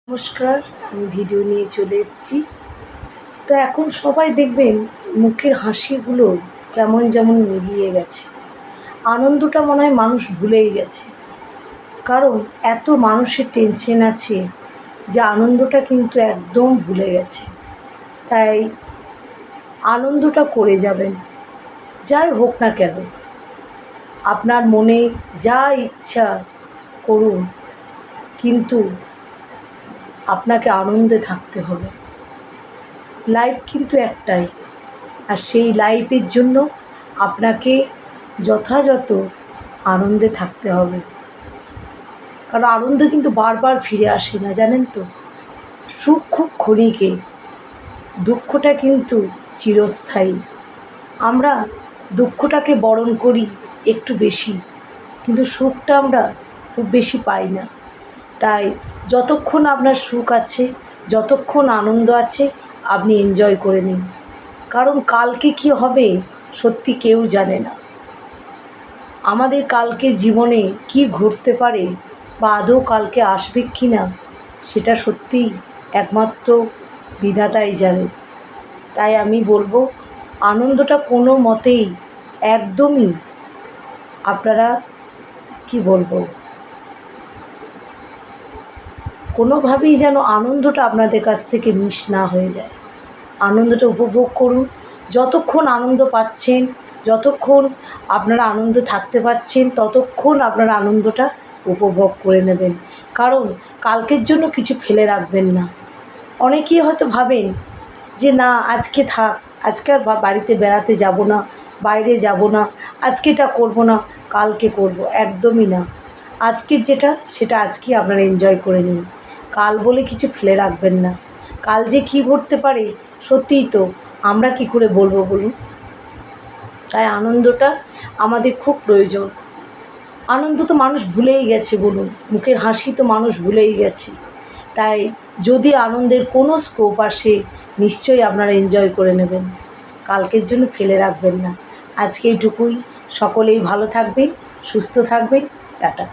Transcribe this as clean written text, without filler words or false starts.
নমস্কার, আমি ভিডিও নিয়ে চলে এসেছি। তো এখন সবাই দেখবেন মুখের হাসিগুলো কেমন যেমন মিলিয়ে গেছে। আনন্দটা মনে হয় মানুষ ভুলেই গেছে, কারণ এত মানুষের টেনশন আছে যে আনন্দটা কিন্তু একদম ভুলে গেছে। তাই আনন্দটা করে যাবেন, যাই হোক না কেন। আপনার মনে যা ইচ্ছা করুন, কিন্তু আপনাকে আনন্দে থাকতে হবে। লাইফ কিন্তু একটাই, আর সেই লাইফের জন্য আপনাকে যথাযথ আনন্দে থাকতে হবে। কারণ আনন্দ কিন্তু বারবার ফিরে আসে না, জানেন তো। সুখ খুব ক্ষণিকের, দুঃখটা কিন্তু চিরস্থায়ী। আমরা দুঃখটাকে বরণ করি একটু বেশি, কিন্তু সুখটা আমরা খুব বেশি পাই না। তাই যতক্ষণ আপনার সুখ আছে, যতক্ষণ আনন্দ আছে, আপনি এনজয় করে নিন। কারণ কালকে কি হবে সত্যি কেউ জানে না। আমাদের কালকে জীবনে কি ঘটতে পারে বা আদৌ কালকে আসবে কি না, সেটা সত্যিই একমাত্র বিধাতাই জানে। তাই আমি বলবো, আনন্দটা কোনো মতেই একদমই আপনারা কোনোভাবেই যেন আনন্দটা আপনাদের কাছ থেকে মিস না হয়ে যায়। আনন্দটা উপভোগ করুন। যতক্ষণ আনন্দ পাচ্ছেন, যতক্ষণ আপনারা আনন্দ থাকতে পারছেন, ততক্ষণ আপনারা আনন্দটা উপভোগ করে নেবেন। কারণ কালকের জন্য কিছু ফেলে রাখবেন না। অনেকেই হয়তো ভাবেন যে না, আজকে থাক, আজকে আর বাড়িতে বেড়াতে যাব না, বাইরে যাব না, আজকে এটা করব না, কালকে করব। একদমই না। আজকের যেটা সেটা আজকেই আপনারা এনজয় করে নিন। কাল বলে কিছু ফেলে রাখবেন না। কাল যে কী ঘটতে পারে সত্যিই তো আমরা কি করে বলবো বলুন। তাই আনন্দটা আমাদের খুব প্রয়োজন। আনন্দ তো মানুষ ভুলেই গেছে বলুন, মুখের হাসি তো মানুষ ভুলেই গেছে। তাই যদি আনন্দের কোনো স্কোপ আসে, নিশ্চয়ই আপনারা এনজয় করে নেবেন। কালকের জন্য ফেলে রাখবেন না। আজকে এইটুকুই। সকলেই ভালো থাকবেন, সুস্থ থাকবেন। টাটা।